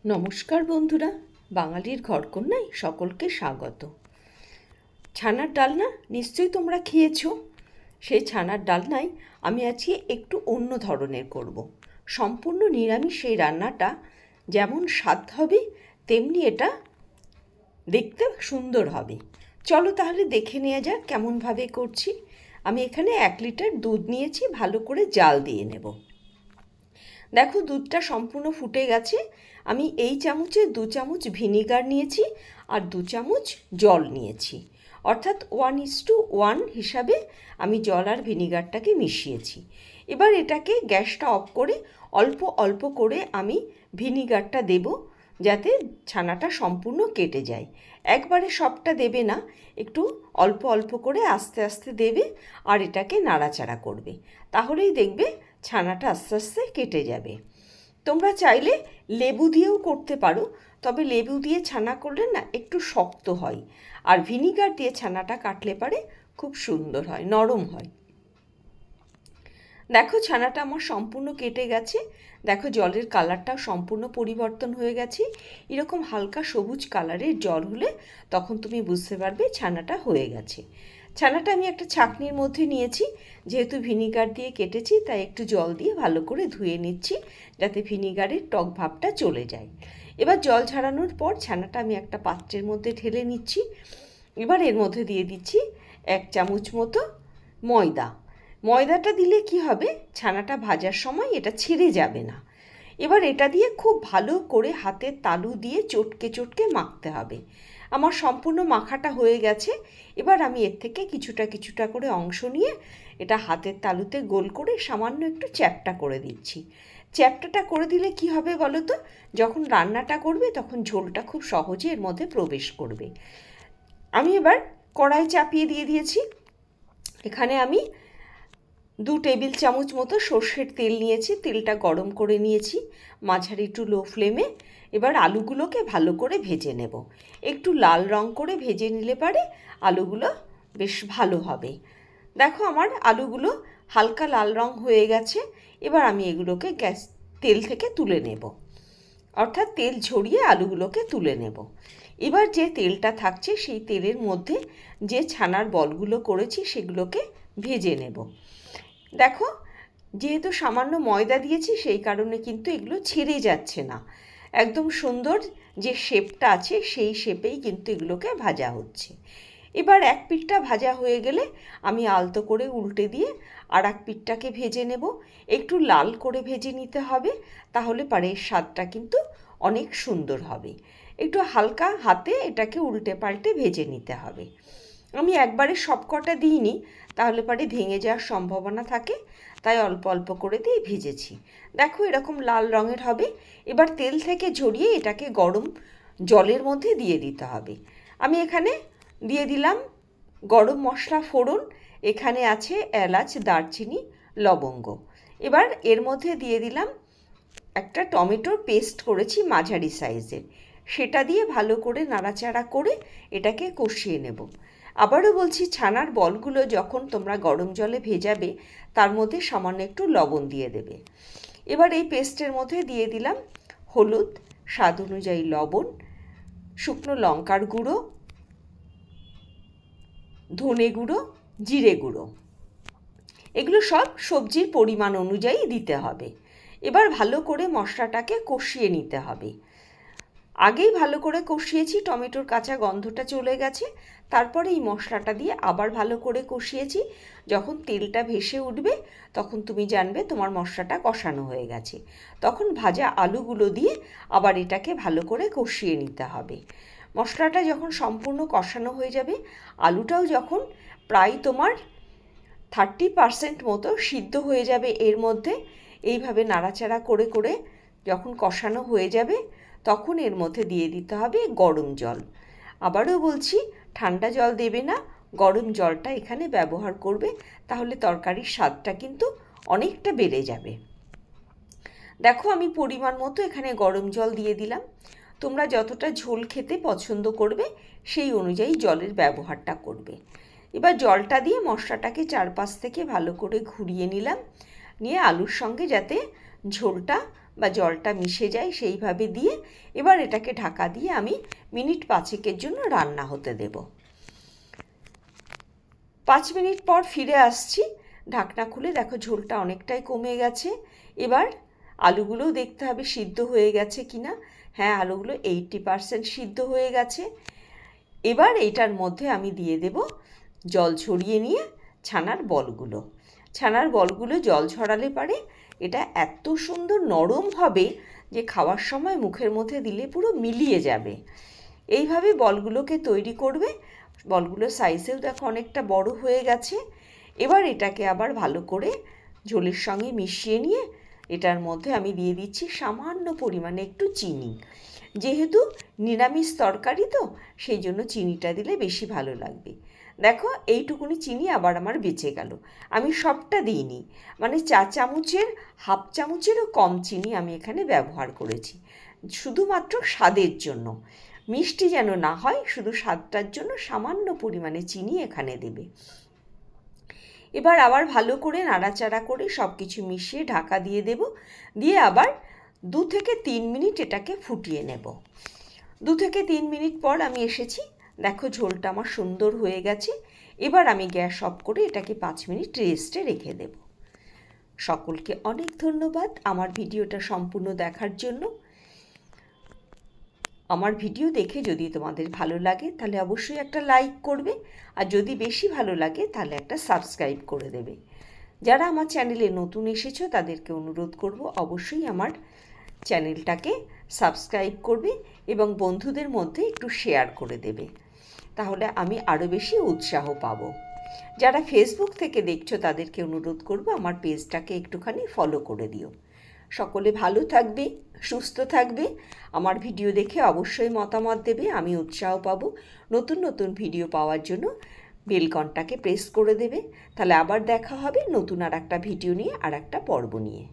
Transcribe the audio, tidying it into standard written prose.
নমস্কার বন্ধুরা, বাঙালির ঘরকন্যায় সকলকে স্বাগত। ছানার ডালনা নিশ্চয়ই তোমরা খেয়েছো। সেই ছানার ডালনায় আমি আজকে একটু অন্য ধরনের করব। সম্পূর্ণ নিরামিষ সেই রান্নাটা যেমন স্বাদ হবে তেমনি এটা দেখতে সুন্দর হবে। চলো তাহলে দেখে নেওয়া যাক কেমনভাবে করছি। আমি এখানে 1 লিটার দুধ নিয়েছি, ভালো করে জাল দিয়ে নেব। দেখো দুধটা সম্পূর্ণ ফুটে গেছে। আমি এই চামচে 2 চামচ ভিনিগার নিয়েছি আর 2 চামচ জল নিয়েছি, অর্থাৎ 1:1 হিসাবে আমি জল আর ভিনিগারটাকে মিশিয়েছি। এবার এটাকে গ্যাসটা অফ করে অল্প অল্প করে আমি ভিনিগারটা দেব, যাতে ছানাটা সম্পূর্ণ কেটে যায়। একবারে সবটা দেবে না, একটু অল্প অল্প করে আস্তে আস্তে দেবে আর এটাকে নাড়াচাড়া করবে, তাহলেই দেখবে ছানাটা আস্তে আস্তে কেটে যাবে। তোমরা চাইলে লেবু দিয়েও করতে পারো, তবে লেবু দিয়ে ছানা করলে না একটু শক্ত হয়, আর ভিনিগার দিয়ে ছানাটা কাটলে পারে খুব সুন্দর হয়, নরম হয়। দেখো ছানাটা আমার সম্পূর্ণ কেটে গেছে। দেখো জলের কালারটাও সম্পূর্ণ পরিবর্তন হয়ে গেছে। এরকম হালকা সবুজ কালারের জল হলে তখন তুমি বুঝতে পারবে ছানাটা হয়ে গেছে। ছানাটা আমি একটা ছাঁকনির মধ্যে নিয়েছি, যেহেতু ভিনিগার দিয়ে কেটেছি তাই একটু জল দিয়ে ভালো করে ধুয়ে নিচ্ছি, যাতে ভিনিগারের টক ভাবটা চলে যায়। এবার জল ঝরানোর পর ছানাটা আমি একটা পাত্রের মধ্যে ঢেলে নিচ্ছি। এবার এর মধ্যে দিয়ে দিচ্ছি 1 চামচ মতো ময়দা। ময়দাটা দিলে কি হবে, ছানাটা ভাজার সময় এটা ছিঁড়ে যাবে না। এবার এটা দিয়ে খুব ভালো করে হাতের তালু দিয়ে চটকে চটকে মাখতে হবে। আমার সম্পূর্ণ মাখাটা হয়ে গেছে। এবার আমি এর থেকে কিছুটা কিছুটা করে অংশ নিয়ে এটা হাতের তালুতে গোল করে সামান্য একটু চ্যাপ্টা করে দিচ্ছি। চ্যাপ্টাটা করে দিলে কি হবে বলো তো, যখন রান্নাটা করবে তখন ঝোলটা খুব সহজে এর মধ্যে প্রবেশ করবে। আমি এবার কড়াই চাপিয়ে দিয়ে দিয়েছি। এখানে আমি 2 টেবিল চামচ মতো সর্ষের তেল নিয়েছি, তেলটা গরম করে নিয়েছি মাঝারি টু লো ফ্লেমে। এবার আলুগুলোকে ভালো করে ভেজে নেব। একটু লাল রং করে ভেজে নিলে পারে আলুগুলো বেশ ভালো হবে। দেখো আমার আলুগুলো হালকা লাল রং হয়ে গেছে। এবার আমি এগুলোকে তেল থেকে তুলে নেব, অর্থাৎ তেল ঝরিয়ে আলুগুলোকে তুলে নেব। এবার যে তেলটা থাকছে সেই তেলের মধ্যে যে ছানার বলগুলো করেছি সেগুলোকে ভেজে নেব। দেখো যেহেতু সামান্য ময়দা দিয়েছি সেই কারণে কিন্তু এগুলো ছিঁড়ে যাচ্ছে না, একদম সুন্দর যে শেপটা আছে সেই শেপেই কিন্তু এগুলোকে ভাজা হচ্ছে। এবার এক পিঠটা ভাজা হয়ে গেলে আমি আলতো করে উল্টে দিয়ে আর এক পিঠটাকে ভেজে নেব। একটু লাল করে ভেজে নিতে হবে, তাহলে পারে স্বাদটা কিন্তু অনেক সুন্দর হবে। একটু হালকা হাতে এটাকে উল্টে পাল্টে ভেজে নিতে হবে। আমি একবারে সব কটা দিইনি, তাহলে পরে ভেঙে যাওয়ার সম্ভাবনা থাকে, তাই অল্প অল্প করে দিয়ে ভেজেছি। দেখো এরকম লাল রঙের হবে। এবার তেল থেকে ঝরিয়ে এটাকে গরম জলের মধ্যে দিয়ে দিতে হবে। আমি এখানে দিয়ে দিলাম গরম মশলা ফোড়ন, এখানে আছে এলাচ, দারচিনি, লবঙ্গ। এবার এর মধ্যে দিয়ে দিলাম একটা টমেটোর পেস্ট করেছি মাঝারি সাইজের, সেটা দিয়ে ভালো করে নাড়াচাড়া করে এটাকে কষিয়ে নেব। আবারও বলছি, ছানার বলগুলো যখন তোমরা গরম জলে ভেজাবে তার মধ্যে সামান্য একটু লবণ দিয়ে দেবে। এবার এই পেস্টের মধ্যে দিয়ে দিলাম হলুদ, স্বাদ অনুযায়ী লবণ, শুকনো লঙ্কার গুঁড়ো, ধনে গুঁড়ো, জিরে গুঁড়ো। এগুলো সব সবজির পরিমাণ অনুযায়ী দিতে হবে। এবার ভালো করে মশলাটাকে কষিয়ে নিতে হবে। আগেই ভালো করে কষিয়েছি, টমেটোর কাঁচা গন্ধটা চলে গেছে। তারপরে এই মশলাটা দিয়ে আবার ভালো করে কষিয়েছি। যখন তেলটা ভেসে উঠবে তখন তুমি জানবে তোমার মশলাটা কষানো হয়ে গেছে। তখন ভাজা আলুগুলো দিয়ে আবার এটাকে ভালো করে কষিয়ে নিতে হবে। মশলাটা যখন সম্পূর্ণ কষানো হয়ে যাবে, আলুটাও যখন প্রায় তোমার 30% মতো সিদ্ধ হয়ে যাবে এর মধ্যে, এইভাবে নাড়াচাড়া করে করে যখন কষানো হয়ে যাবে তখন এর মধ্যে দিয়ে দিতে হবে গরম জল। আবারও বলছি, ঠান্ডা জল দেবে না, গরম জলটা এখানে ব্যবহার করবে, তাহলে তরকারির স্বাদটা কিন্তু অনেকটা বেড়ে যাবে। দেখো আমি পরিমাণ মতো এখানে গরম জল দিয়ে দিলাম। তোমরা যতটা ঝোল খেতে পছন্দ করবে সেই অনুযায়ী জলের ব্যবহারটা করবে। এবার জলটা দিয়ে মশলাটাকে চারপাশ থেকে ভালো করে ঘুরিয়ে নিলাম, নিয়ে আলুর সঙ্গে যাতে ঝোলটা বা জলটা মিশে যায় সেইভাবে দিয়ে এবার এটাকে ঢাকা দিয়ে আমি মিনিট 5-এর জন্য রান্না হতে দেব। 5 মিনিট পর ফিরে আসছি। ঢাকনা খুলে দেখো ঝোলটা অনেকটাই কমে গেছে। এবার আলুগুলোও দেখতে হবে সিদ্ধ হয়ে গেছে কিনা। হ্যাঁ, আলুগুলো 80% সিদ্ধ হয়ে গেছে। এবার এইটার মধ্যে আমি দিয়ে দেব জল ঝরিয়ে নিয়ে ছানার বলগুলো। ছানার বলগুলো জল ঝরালে পারে এটা এত সুন্দর নরম হবে যে খাওয়ার সময় মুখের মধ্যে দিলে পুরো মিলিয়ে যাবে। এইভাবে বলগুলোকে তৈরি করবে। বলগুলো সাইজেও দেখো অনেকটা বড় হয়ে গেছে। এবার এটাকে আবার ভালো করে ঝোলের সঙ্গে মিশিয়ে নিয়ে এটার মধ্যে আমি দিয়ে দিচ্ছি সামান্য পরিমাণে একটু চিনি। যেহেতু নিরামিষ তরকারি তো সেই জন্য চিনিটা দিলে বেশি ভালো লাগবে। দেখো এইটুকুনি চিনি আবার আমার বেঁচে গেল। আমি সবটা দিইনি, মানে 4 চামচের হাফ চামচেরও কম চিনি আমি এখানে ব্যবহার করেছি, শুধুমাত্র স্বাদের জন্য। মিষ্টি যেন না হয়, শুধু স্বাদটার জন্য সামান্য পরিমাণে চিনি এখানে দেবে। এবার আবার ভালো করে নাড়াচাড়া করে সব কিছু মিশিয়ে ঢাকা দিয়ে দেব। দিয়ে আবার 2 থেকে 3 মিনিট এটাকে ফুটিয়ে নেব। 2 থেকে 3 মিনিট পর আমি এসেছি। দেখো ঝোলটা আমার সুন্দর হয়ে গেছে। এবার আমি গ্যাস অফ করে এটাকে 5 মিনিট রেস্টে রেখে দেব। সকলকে অনেক ধন্যবাদ আমার ভিডিওটা সম্পূর্ণ দেখার জন্য। আমার ভিডিও দেখে যদি তোমাদের ভালো লাগে তাহলে অবশ্যই একটা লাইক করবে, আর যদি বেশি ভালো লাগে তাহলে একটা সাবস্ক্রাইব করে দেবে। যারা আমার চ্যানেলে নতুন এসেছো তাদেরকে অনুরোধ করব অবশ্যই আমার চ্যানেলটাকে সাবস্ক্রাইব করবে এবং বন্ধুদের মধ্যে একটু শেয়ার করে দেবে, তাহলে আমি আরও বেশি উৎসাহ পাবো। যারা ফেসবুক থেকে দেখছো তাদেরকে অনুরোধ করব আমার পেজটাকে একটুখানি ফলো করে দিও। সকলে ভালো থাকবে, সুস্থ থাকবে। আমার ভিডিও দেখে অবশ্যই মতামত দেবে, আমি উৎসাহ পাবো। নতুন নতুন ভিডিও পাওয়ার জন্য বেল ঘন্টাকে প্রেস করে দেবে। তাহলে আবার দেখা হবে নতুন আর একটা ভিডিও নিয়ে, আর একটা পর্ব নিয়ে।